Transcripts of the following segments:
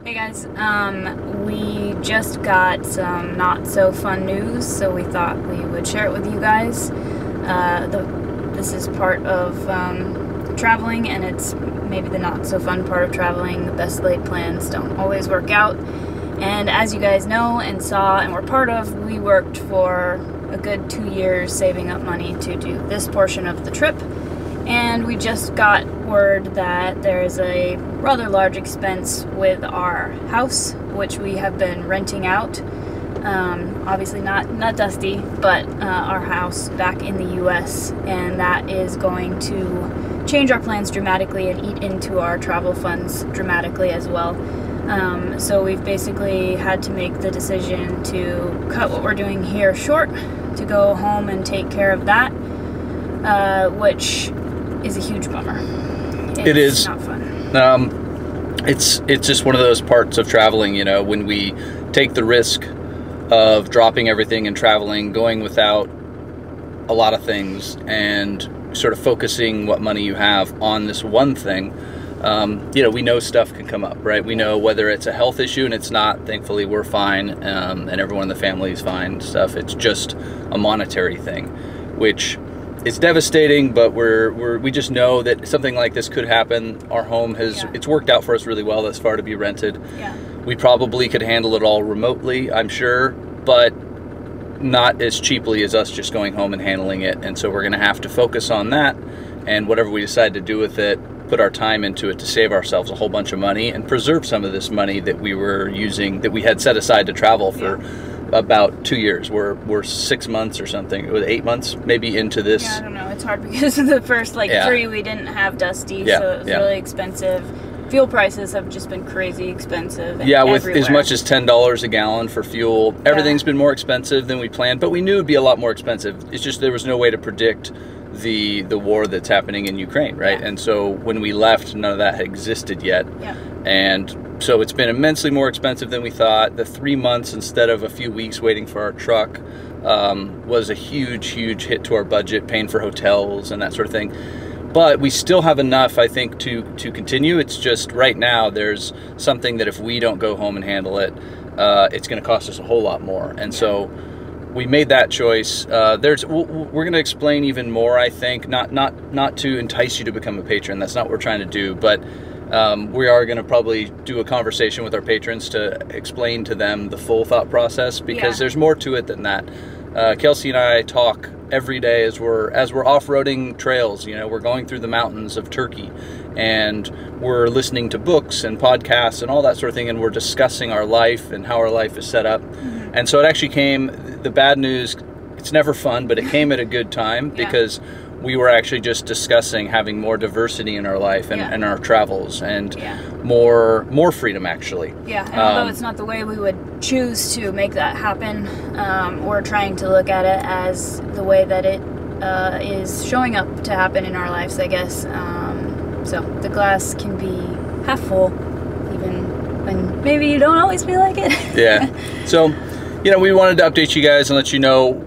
Hey guys, we just got some not so fun news, so we thought we would share it with you guys. This is part of traveling, and it's maybe the not so fun part of traveling. The best laid plans don't always work out. And as you guys know and saw and were part of, we worked for a good 2 years saving up money to do this portion of the trip. And we just got word that there's a rather large expense with our house, which we have been renting out. Obviously not Dusty, but our house back in the US, and that is going to change our plans dramatically and eat into our travel funds dramatically as well. So we've basically had to make the decision to cut what we're doing here short, to go home and take care of that, which is a huge bummer. It is not fun. It's just one of those parts of traveling, you know, when we take the risk of dropping everything and traveling, going without a lot of things, and sort of focusing what money you have on this one thing. You know, we know stuff can come up, right? We know whether it's a health issue, and it's not. Thankfully, we're fine, and everyone in the family is fine and stuff. It's just a monetary thing, which it's devastating, but we just know that something like this could happen. Our home it's worked out for us really well thus far to be rented. Yeah. We probably could handle it all remotely, I'm sure, but not as cheaply as us just going home and handling it. And so we're going to have to focus on that, and whatever we decide to do with it, put our time into it to save ourselves a whole bunch of money and preserve some of this money that we were using, that we had set aside to travel for about 2 years. We're 6 months or something. It was 8 months maybe into this. Yeah, I don't know. It's hard because of the first 3 we didn't have Dusty, so it was really expensive. Fuel prices have just been crazy expensive. Yeah, with everywhere. as much as $10 a gallon for fuel. Everything's been more expensive than we planned, but we knew it'd be a lot more expensive. It's just there was no way to predict the war that's happening in Ukraine, right? And so when we left, none of that had existed yet. And so it's been immensely more expensive than we thought. The 3 months instead of a few weeks waiting for our truck was a huge hit to our budget, paying for hotels and that sort of thing. But we still have enough, I think, to continue. It's just right now there's something that if we don't go home and handle it, it's going to cost us a whole lot more. And so we made that choice. We're going to explain even more, I think, not to entice you to become a patron. That's not what we're trying to do, but we are going to probably do a conversation with our patrons to explain to them the full thought process, because there's more to it than that. Kelsey and I talk every day as we're off-roading trails. You know, we're going through the mountains of Turkey, and we're listening to books and podcasts and all that sort of thing, and we're discussing our life and how our life is set up. And so it actually came, the bad news, it's never fun, but it came at a good time, because we were actually just discussing having more diversity in our life and our travels, and more freedom, actually. Yeah, and although it's not the way we would choose to make that happen, we're trying to look at it as the way that it is showing up to happen in our lives, I guess. So the glass can be half full, even when maybe you don't always feel like it. So, you know, we wanted to update you guys and let you know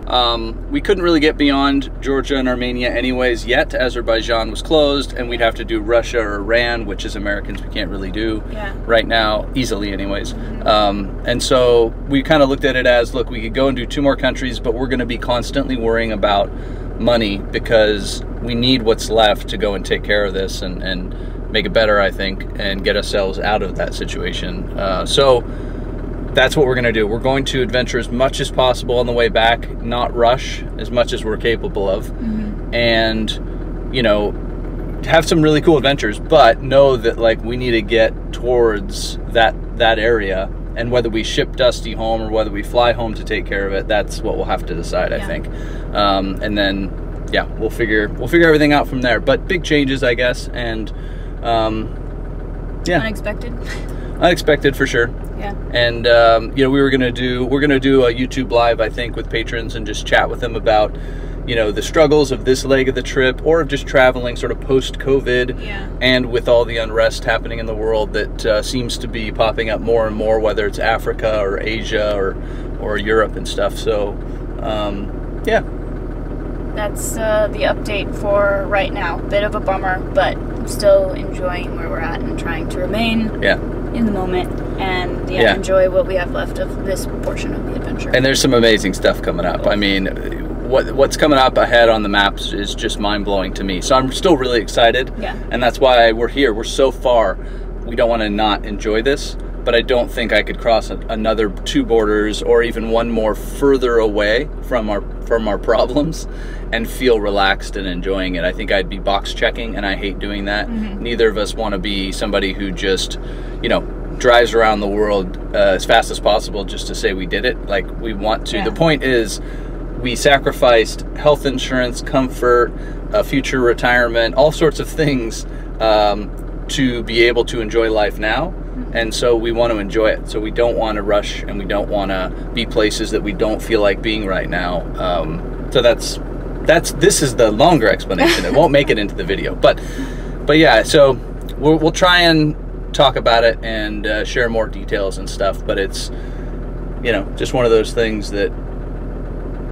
we couldn't really get beyond Georgia and Armenia anyways yet. Azerbaijan was closed, and we'd have to do Russia or Iran, which as Americans we can't really do right now, easily anyways. And so we kind of looked at it as, look, we could go and do 2 more countries, but we're going to be constantly worrying about money, because we need what's left to go and take care of this and make it better, I think, and get ourselves out of that situation. So that's what we're going to do. We're going to adventure as much as possible on the way back, not rush as much as we're capable of, and, you know, have some really cool adventures, but know that, like, we need to get towards that area, and whether we ship Dusty home or whether we fly home to take care of it, that's what we'll have to decide, I think. And then, we'll figure everything out from there. But big changes, I guess, and unexpected for sure. And you know, we're gonna do a YouTube live, I think, with patrons, and just chat with them about, you know, the struggles of this leg of the trip, or of just traveling sort of post-COVID, and with all the unrest happening in the world that seems to be popping up more and more, whether it's Africa or Asia or Europe and stuff. So that's the update for right now. Bit of a bummer, but I'm still enjoying where we're at and trying to remain in the moment and enjoy what we have left of this portion of the adventure. And there's some amazing stuff coming up. I mean, what's coming up ahead on the maps is just mind-blowing to me. So I'm still really excited. Yeah. And that's why we're here. We're so far. We don't want to not enjoy this, but I don't think I could cross another 2 borders or even one more further away from our problems and feel relaxed and enjoying it. I think I'd be box checking, and I hate doing that. Neither of us want to be somebody who just, you know, drives around the world as fast as possible just to say we did it. Like, we want to. The point is, we sacrificed health insurance, comfort, future retirement, all sorts of things to be able to enjoy life now. And so we want to enjoy it. So we don't want to rush, and we don't want to be places that we don't feel like being right now. So this is the longer explanation. It won't make it into the video, but yeah. So we'll try and talk about it and share more details and stuff. But it's, you know, just one of those things that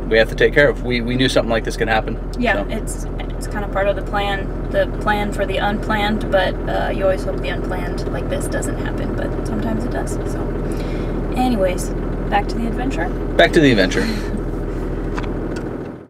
we have to take care of. We knew something like this could happen. Yeah, so. It's kind of part of the plan for the unplanned, but you always hope the unplanned like this doesn't happen, but sometimes it does. So anyways, back to the adventure. Back to the adventure.